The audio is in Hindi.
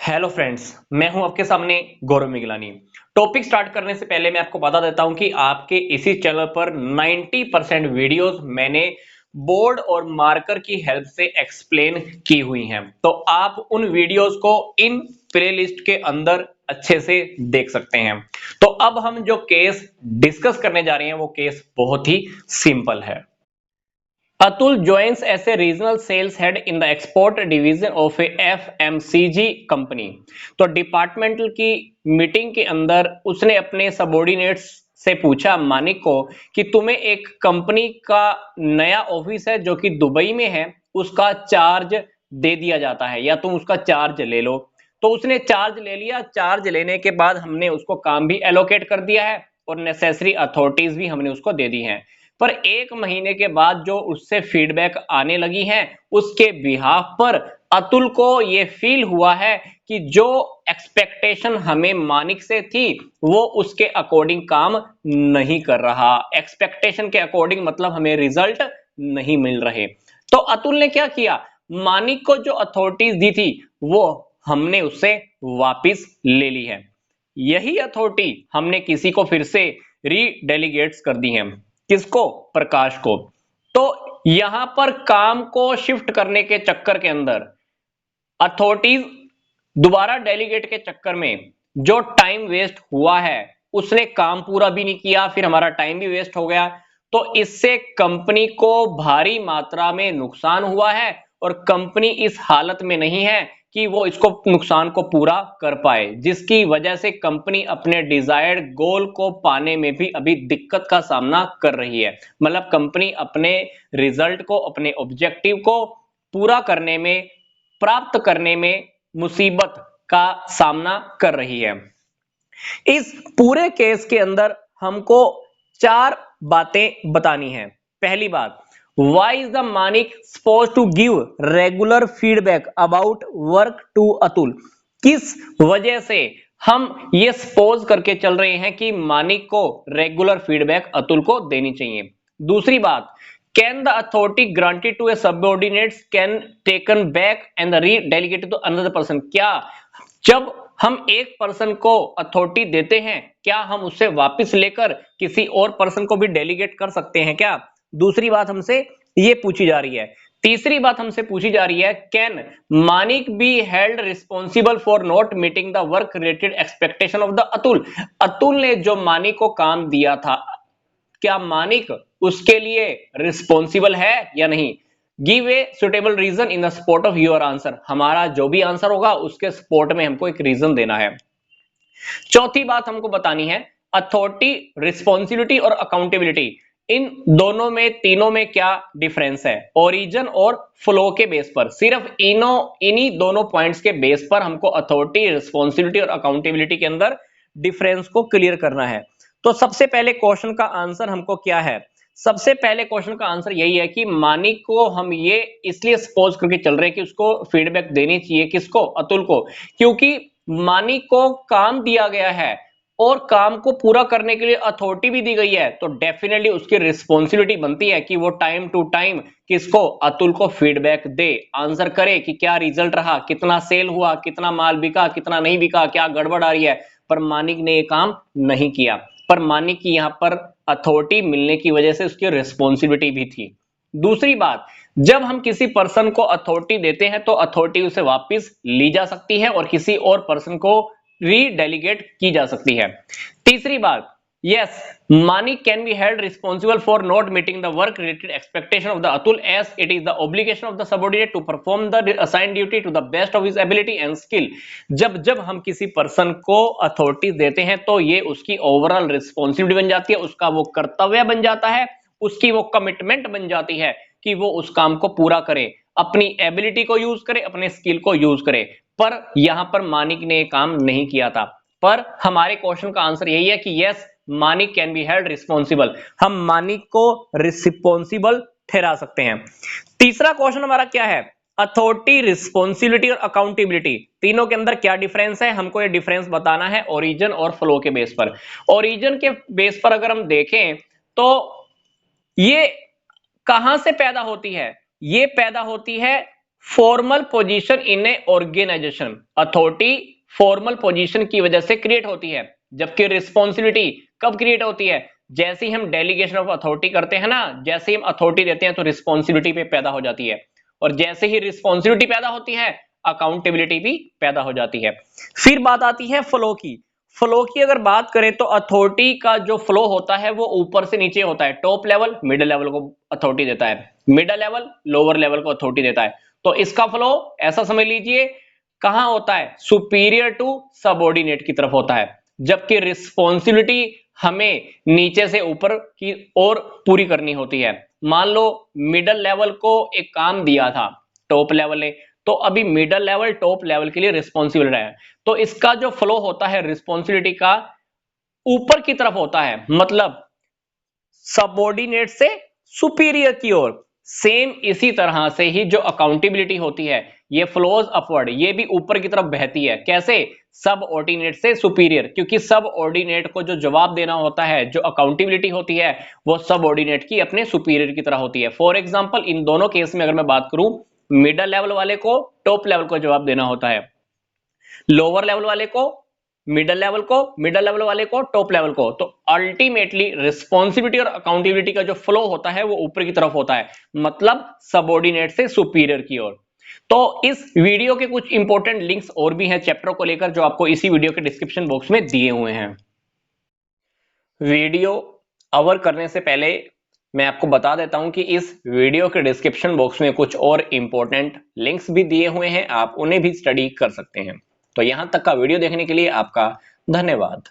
हेलो फ्रेंड्स, मैं हूं आपके सामने गौरव मिगलानी। टॉपिक स्टार्ट करने से पहले मैं आपको बता देता हूं कि आपके इसी चैनल पर 90% वीडियोस मैंने बोर्ड और मार्कर की हेल्प से एक्सप्लेन की हुई हैं, तो आप उन वीडियोस को इन प्लेलिस्ट के अंदर अच्छे से देख सकते हैं। तो अब हम जो केस डिस्कस करने जा रहे हैं वो केस बहुत ही सिंपल है। Atul joins as a regional sales head in the export division of a FMCG company. तो डिपार्टमेंटल की मीटिंग के अंदर उसने अपने सबॉर्डिनेट्स से पूछा मानिक को कि तुम्हें एक कंपनी का नया ऑफिस है जो कि दुबई में है, उसका चार्ज दे दिया जाता है या तुम उसका चार्ज ले लो। तो उसने चार्ज ले लिया। चार्ज लेने के बाद हमने उसको काम भी एलोकेट कर दिया है और नेसेसरी अथॉरिटीज भी हमने उसको दे दी हैं। पर 1 महीने के बाद जो उससे फीडबैक आने लगी है उसके बिहाफ पर अतुल को ये फील हुआ है कि जो एक्सपेक्टेशन हमें मानिक से थी वो उसके अकॉर्डिंग काम नहीं कर रहा। एक्सपेक्टेशन के अकॉर्डिंग मतलब हमें रिजल्ट नहीं मिल रहे। तो अतुल ने क्या किया, मानिक को जो अथॉरिटीज दी थी वो हमने उससे वापिस ले ली है। यही अथॉरिटी हमने किसी को फिर से रीडेलीगेट्स कर दी है। किसको? प्रकाश को। तो यहां पर काम को शिफ्ट करने के चक्कर के अंदर अथॉरिटीज दोबारा डेलीगेट के चक्कर में जो टाइम वेस्ट हुआ है, उसने काम पूरा भी नहीं किया, फिर हमारा टाइम भी वेस्ट हो गया। तो इससे कंपनी को भारी मात्रा में नुकसान हुआ है और कंपनी इस हालत में नहीं है कि वो इसको नुकसान को पूरा कर पाए, जिसकी वजह से कंपनी अपने डिजायर्ड गोल को पाने में भी अभी दिक्कत का सामना कर रही है। मतलब कंपनी अपने रिजल्ट को, अपने ऑब्जेक्टिव को पूरा करने में, प्राप्त करने में मुसीबत का सामना कर रही है। इस पूरे केस के अंदर हमको 4 बातें बतानी है। पहली बात, why is the Manik supposed to give regular feedback about work to Atul? किस वजह से हम ये सपोज करके चल रहे हैं कि मानिक को रेगुलर फीडबैक अतुल को देनी चाहिए। दूसरी बात, can the authority granted to a subordinates can taken back and re-delegated to another person? क्या जब हम एक पर्सन को अथॉरिटी देते हैं क्या हम उससे वापस लेकर किसी और पर्सन को भी डेलीगेट कर सकते हैं क्या? दूसरी बात हमसे ये पूछी जा रही है। तीसरी बात हमसे पूछी जा रही है, can Manik be held responsible for not meeting the work related expectation of the Atul? Atul ने जो मानिक को काम दिया था, क्या मानिक उसके लिए रिस्पॉन्सिबल है या नहीं? Give a suitable reason in the support of your answer. हमारा जो भी आंसर होगा उसके सपोर्ट में हमको एक रीजन देना है। चौथी बात हमको बतानी है, अथॉरिटी, रिस्पॉन्सिबिलिटी और अकाउंटेबिलिटी, इन दोनों में, तीनों में क्या डिफरेंस है? ओरिजिन और फ्लो के बेस पर, सिर्फ इन्हीं दोनों पॉइंट्स के बेस पर हमको अथॉरिटी, रिस्पॉन्सिबिलिटी और अकाउंटेबिलिटी के अंदर डिफरेंस को क्लियर करना है। तो सबसे पहले क्वेश्चन का आंसर हमको क्या है? सबसे पहले क्वेश्चन का आंसर यही है कि मानिक को हम ये इसलिए सपोज करके चल रहे हैं कि उसको फीडबैक देनी चाहिए। किसको? अतुल को। क्योंकि मानिक को काम दिया गया है और काम को पूरा करने के लिए अथॉरिटी भी दी गई है, तो डेफिनेटली उसकी रिस्पॉन्सिबिलिटी बनती है कि वो टाइम टू टाइम किसको? अतुल को फीडबैक दे, आंसर करे कि क्या रिजल्ट रहा, कितना सेल हुआ, कितना माल बिका, कितना नहीं बिका, क्या गड़बड़ आ रही है। पर मानिक ने ये काम नहीं किया। पर मानिक की यहां पर अथॉरिटी मिलने की वजह से उसकी रिस्पॉन्सिबिलिटी भी थी। दूसरी बात, जब हम किसी पर्सन को अथॉरिटी देते हैं तो अथॉरिटी उसे वापस ली जा सकती है और किसी और पर्सन को रीडेलीगेट की जा सकती है। तीसरी बात, yes, Manik can be held responsible for not meeting the work related expectation of the Atul as it is the obligation of the subordinate to perform the assigned duty to the best of his ability and skill। जब जब हम किसी पर्सन को अथॉरिटी देते हैं तो ये उसकी ओवरऑल रिस्पॉन्सिबिलिटी बन जाती है, उसका वो कर्तव्य बन जाता है, उसकी वो कमिटमेंट बन जाती है कि वो उस काम को पूरा करे, अपनी एबिलिटी को यूज करे, अपने स्किल को यूज करे। पर यहां पर मानिक ने काम नहीं किया था। पर हमारे क्वेश्चन का आंसर यही है कि yes, Manik can be held responsible. हम मानिक को रिस्पॉन्सिबल ठहरा सकते हैं। तीसरा क्वेश्चन हमारा क्या है? अथॉरिटी, रिस्पॉन्सिबिलिटी और अकाउंटेबिलिटी, तीनों के अंदर क्या डिफरेंस है? हमको ये डिफरेंस बताना है ओरिजिन और फ्लो के बेस पर। ओरिजिन के बेस पर अगर हम देखें तो ये कहां से पैदा होती है? ये पैदा होती है formal position in a organization, authority formal position की वजह से क्रिएट होती है, जबकि रिस्पॉन्सिबिलिटी कब क्रिएट होती है? जैसे ही हम डेलीगेशन ऑफ अथॉरिटी करते हैं ना, जैसे ही हम अथॉरिटी देते हैं तो रिस्पॉन्सिबिलिटी पे पैदा हो जाती है, और जैसे ही रिस्पॉन्सिबिलिटी पैदा होती है अकाउंटेबिलिटी भी पैदा हो जाती है। फिर बात आती है फ्लो की। फ्लो की अगर बात करें तो अथॉरिटी का जो फ्लो होता है वो ऊपर से नीचे होता है। टॉप लेवल मिडिल लेवल को अथॉरिटी देता है, मिडिल लेवल लोअर लेवल को अथॉरिटी देता है। तो इसका फ्लो ऐसा समझ लीजिए कहां होता है? सुपीरियर टू सबऑर्डिनेट की तरफ होता है, जबकि रिस्पॉन्सिबिलिटी हमें नीचे से ऊपर की ओर पूरी करनी होती है। मान लो मिडिल लेवल को एक काम दिया था टॉप लेवल ने, तो अभी मिडिल लेवल टॉप लेवल के लिए रिस्पॉन्सिबल है, तो इसका जो फ्लो होता है रिस्पॉन्सिबिलिटी का ऊपर की तरफ होता है, मतलब सबऑर्डिनेट से सुपीरियर की ओर। सेम इसी तरह से ही जो अकाउंटेबिलिटी होती है ये फ्लोज अपवर्ड, ये भी ऊपर की तरफ बहती है। कैसे? सब ऑर्डिनेट से सुपीरियर, क्योंकि सब ऑर्डिनेट को जो जवाब देना होता है, जो अकाउंटेबिलिटी होती है वो सब ऑर्डिनेट की अपने सुपीरियर की तरह होती है। फॉर एग्जांपल इन दोनों केस में अगर मैं बात करूं, मिडिल लेवल वाले को टॉप लेवल को जवाब देना होता है, लोअर लेवल वाले को मिडिल लेवल को, मिडिल लेवल वाले को टॉप लेवल को। तो अल्टीमेटली रिस्पॉन्सिबिलिटी और अकाउंटेबिलिटी का जो फ्लो होता है वो ऊपर की तरफ होता है, मतलब सबऑर्डिनेट से सुपीरियर की ओर। तो इस वीडियो के कुछ इंपॉर्टेंट लिंक्स और भी हैं चैप्टर को लेकर, जो आपको इसी वीडियो के डिस्क्रिप्शन बॉक्स में दिए हुए हैं। वीडियो कवर करने से पहले मैं आपको बता देता हूं कि इस वीडियो के डिस्क्रिप्शन बॉक्स में कुछ और इंपॉर्टेंट लिंक्स भी दिए हुए हैं, आप उन्हें भी स्टडी कर सकते हैं। तो यहां तक का वीडियो देखने के लिए आपका धन्यवाद।